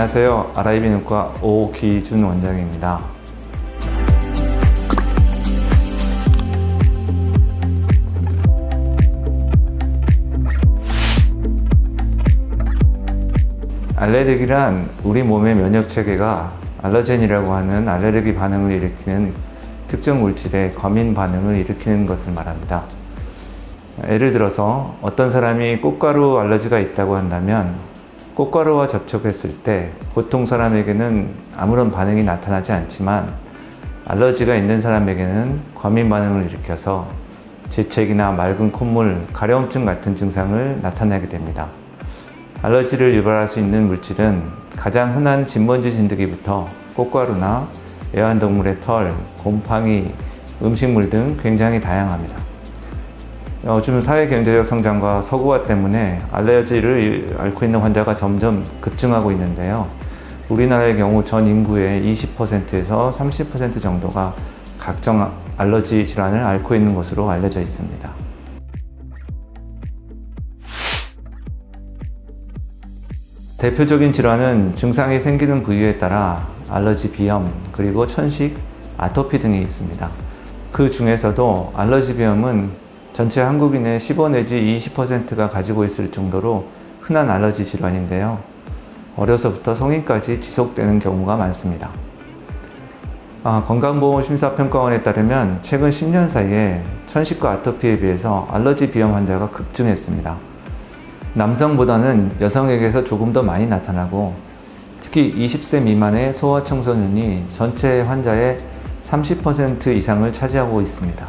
안녕하세요. RIBN과 오기준 원장입니다. 알레르기란 우리 몸의 면역체계가 알러젠이라고 하는 알레르기 반응을 일으키는 특정 물질의 과민 반응을 일으키는 것을 말합니다. 예를 들어서 어떤 사람이 꽃가루 알러지가 있다고 한다면 꽃가루와 접촉했을 때 보통 사람에게는 아무런 반응이 나타나지 않지만 알러지가 있는 사람에게는 과민 반응을 일으켜서 재채기나 맑은 콧물, 가려움증 같은 증상을 나타내게 됩니다. 알러지를 유발할 수 있는 물질은 가장 흔한 진먼지 진드기부터 꽃가루나 애완동물의 털, 곰팡이, 음식물 등 굉장히 다양합니다. 요즘 사회 경제적 성장과 서구화 때문에 알레르기를 앓고 있는 환자가 점점 급증하고 있는데요. 우리나라의 경우 전 인구의 20%에서 30% 정도가 각종 알러지 질환을 앓고 있는 것으로 알려져 있습니다. 대표적인 질환은 증상이 생기는 부위에 따라 알러지 비염, 그리고 천식, 아토피 등이 있습니다. 그 중에서도 알러지 비염은 전체 한국인의 15 내지 20%가 가지고 있을 정도로 흔한 알러지 질환인데요. 어려서부터 성인까지 지속되는 경우가 많습니다. 건강보험심사평가원에 따르면 최근 10년 사이에 천식과 아토피에 비해서 알러지 비염 환자가 급증했습니다. 남성보다는 여성에게서 조금 더 많이 나타나고 특히 20세 미만의 소아청소년이 전체 환자의 30% 이상을 차지하고 있습니다.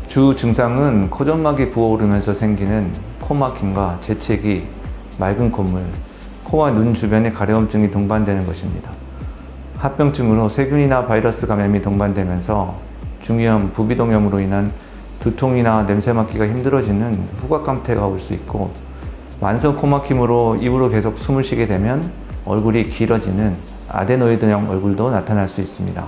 주 증상은 코점막이 부어오르면서 생기는 코막힘과 재채기, 맑은 콧물, 코와 눈 주변의 가려움증이 동반되는 것입니다. 합병증으로 세균이나 바이러스 감염이 동반되면서 중이염, 부비동염으로 인한 두통이나 냄새 맡기가 힘들어지는 후각감퇴가 올 수 있고 만성 코막힘으로 입으로 계속 숨을 쉬게 되면 얼굴이 길어지는 아데노이드형 얼굴도 나타날 수 있습니다.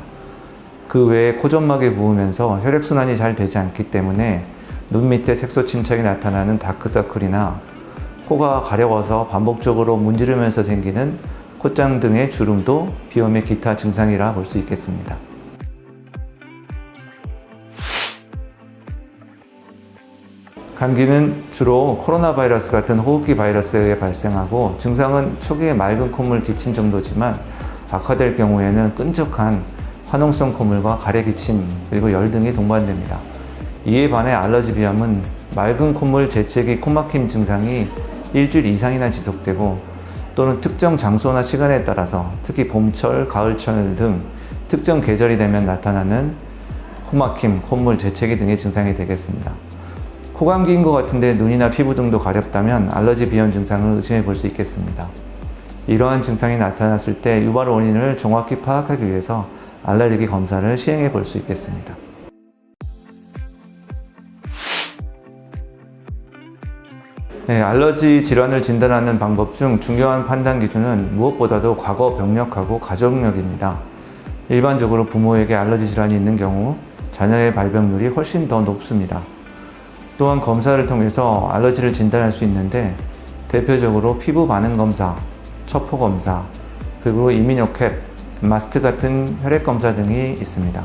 그 외에 코점막에 부으면서 혈액순환이 잘 되지 않기 때문에 눈 밑에 색소 침착이 나타나는 다크서클이나 코가 가려워서 반복적으로 문지르면서 생기는 콧장 등의 주름도 비염의 기타 증상이라 볼 수 있겠습니다. 감기는 주로 코로나 바이러스 같은 호흡기 바이러스에 의해 발생하고 증상은 초기에 맑은 콧물 기침 정도지만 악화될 경우에는 끈적한 화농성 콧물과 가래 기침 그리고 열 등이 동반됩니다. 이에 반해 알러지 비염은 맑은 콧물, 재채기, 코막힘 증상이 일주일 이상이나 지속되고 또는 특정 장소나 시간에 따라서 특히 봄철, 가을철 등 특정 계절이 되면 나타나는 코막힘, 콧물, 재채기 등의 증상이 되겠습니다. 코감기인 것 같은데 눈이나 피부 등도 가렵다면 알러지 비염 증상을 의심해 볼 수 있겠습니다. 이러한 증상이 나타났을 때 유발 원인을 정확히 파악하기 위해서 알레르기 검사를 시행해 볼 수 있겠습니다. 알러지 질환을 진단하는 방법 중 중요한 판단 기준은 무엇보다도 과거 병력하고 가족력입니다. 일반적으로 부모에게 알러지 질환이 있는 경우 자녀의 발병률이 훨씬 더 높습니다. 또한 검사를 통해서 알러지를 진단할 수 있는데 대표적으로 피부 반응 검사, 첩포 검사, 그리고 이민효캡, 마스트 같은 혈액 검사 등이 있습니다.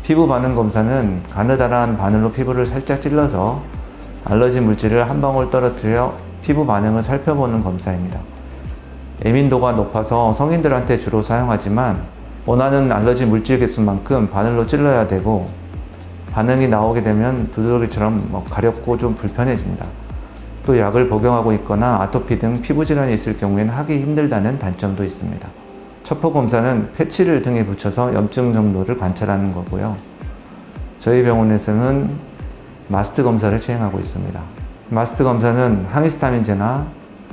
피부 반응 검사는 가느다란 바늘로 피부를 살짝 찔러서 알러지 물질을 한 방울 떨어뜨려 피부 반응을 살펴보는 검사입니다. 예민도가 높아서 성인들한테 주로 사용하지만 원하는 알러지 물질 개수만큼 바늘로 찔러야 되고 반응이 나오게 되면 두드러기처럼 가렵고 좀 불편해집니다. 또 약을 복용하고 있거나 아토피 등 피부 질환이 있을 경우에는 하기 힘들다는 단점도 있습니다. 첩포 검사는 패치를 등에 붙여서 염증 정도를 관찰하는 거고요. 저희 병원에서는 마스트 검사를 시행하고 있습니다. 마스트 검사는 항히스타민제나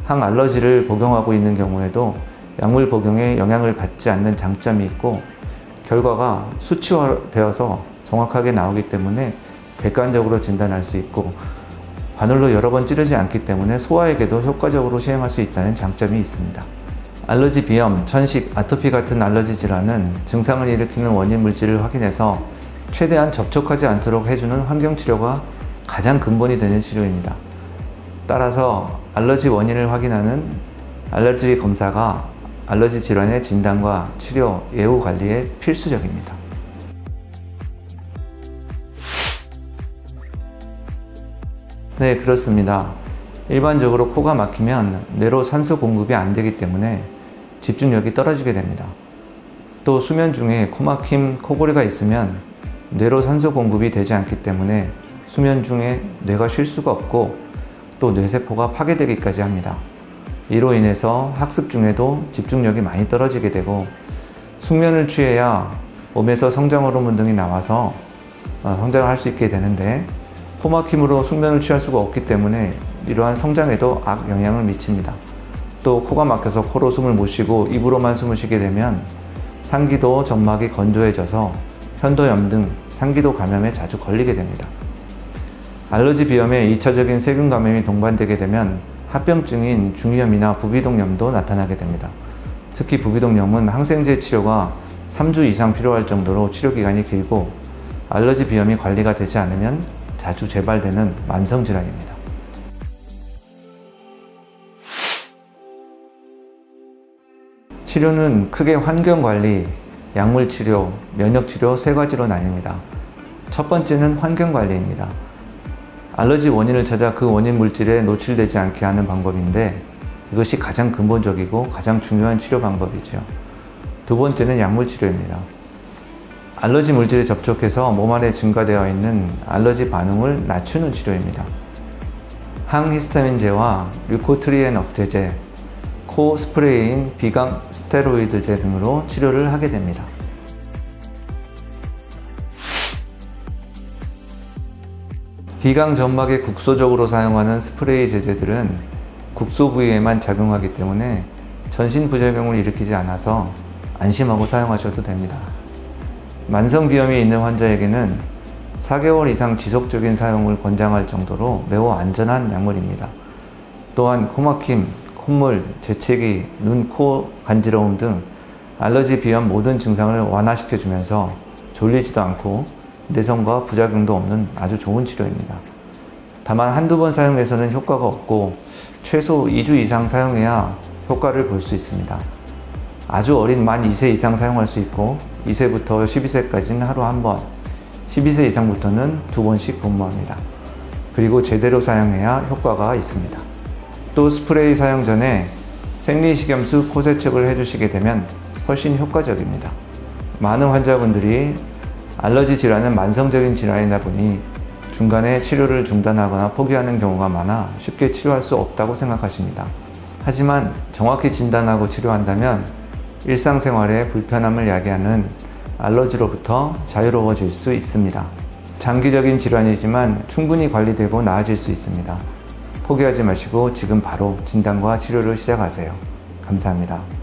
항알러지를 복용하고 있는 경우에도 약물 복용에 영향을 받지 않는 장점이 있고 결과가 수치화되어서 정확하게 나오기 때문에 객관적으로 진단할 수 있고 바늘로 여러 번 찌르지 않기 때문에 소아에게도 효과적으로 시행할 수 있다는 장점이 있습니다. 알러지 비염, 천식, 아토피 같은 알러지 질환은 증상을 일으키는 원인 물질을 확인해서 최대한 접촉하지 않도록 해주는 환경치료가 가장 근본이 되는 치료입니다. 따라서 알러지 원인을 확인하는 알러지 검사가 알러지 질환의 진단과 치료, 예후 관리에 필수적입니다. 네, 그렇습니다. 일반적으로 코가 막히면 뇌로 산소 공급이 안 되기 때문에 집중력이 떨어지게 됩니다. 또 수면 중에 코막힘, 코골이가 있으면 뇌로 산소 공급이 되지 않기 때문에 수면 중에 뇌가 쉴 수가 없고 또 뇌세포가 파괴되기까지 합니다. 이로 인해서 학습 중에도 집중력이 많이 떨어지게 되고 숙면을 취해야 몸에서 성장 호르몬 등이 나와서 성장을 할 수 있게 되는데 코막힘으로 숙면을 취할 수가 없기 때문에 이러한 성장에도 악영향을 미칩니다. 또 코가 막혀서 코로 숨을 못 쉬고 입으로만 숨을 쉬게 되면 상기도 점막이 건조해져서 현도염 등 상기도 감염에 자주 걸리게 됩니다. 알러지 비염에 2차적인 세균 감염이 동반되게 되면 합병증인 중이염이나 부비동염도 나타나게 됩니다. 특히 부비동염은 항생제 치료가 3주 이상 필요할 정도로 치료 기간이 길고 알러지 비염이 관리가 되지 않으면 자주 재발되는 만성 질환입니다. 치료는 크게 환경관리, 약물치료, 면역치료 세 가지로 나뉩니다. 첫 번째는 환경관리입니다. 알러지 원인을 찾아 그 원인 물질에 노출되지 않게 하는 방법인데 이것이 가장 근본적이고 가장 중요한 치료 방법이죠. 두 번째는 약물치료입니다. 알러지 물질에 접촉해서 몸 안에 증가되어 있는 알러지 반응을 낮추는 치료입니다. 항히스타민제와 류코트리엔 억제제, 코 스프레이인 비강 스테로이드제 등으로 치료를 하게 됩니다. 비강 점막에 국소적으로 사용하는 스프레이 제제들은 국소 부위에만 작용하기 때문에 전신 부작용을 일으키지 않아서 안심하고 사용하셔도 됩니다. 만성 비염이 있는 환자에게는 4개월 이상 지속적인 사용을 권장할 정도로 매우 안전한 약물입니다. 또한 코막힘, 콧물, 재채기, 눈, 코 간지러움 등 알러지 비염 모든 증상을 완화시켜주면서 졸리지도 않고 내성과 부작용도 없는 아주 좋은 치료입니다. 다만 한두 번 사용해서는 효과가 없고 최소 2주 이상 사용해야 효과를 볼 수 있습니다. 아주 어린 만 2세 이상 사용할 수 있고 2세부터 12세까지는 하루 한 번, 12세 이상부터는 2번씩 분무합니다. 그리고 제대로 사용해야 효과가 있습니다. 또 스프레이 사용 전에 생리식염수 코 세척을 해주시게 되면 훨씬 효과적입니다. 많은 환자분들이 알러지 질환은 만성적인 질환이다 보니 중간에 치료를 중단하거나 포기하는 경우가 많아 쉽게 치료할 수 없다고 생각하십니다. 하지만 정확히 진단하고 치료한다면 일상생활에 불편함을 야기하는 알러지로부터 자유로워질 수 있습니다. 장기적인 질환이지만 충분히 관리되고 나아질 수 있습니다. 포기하지 마시고 지금 바로 진단과 치료를 시작하세요. 감사합니다.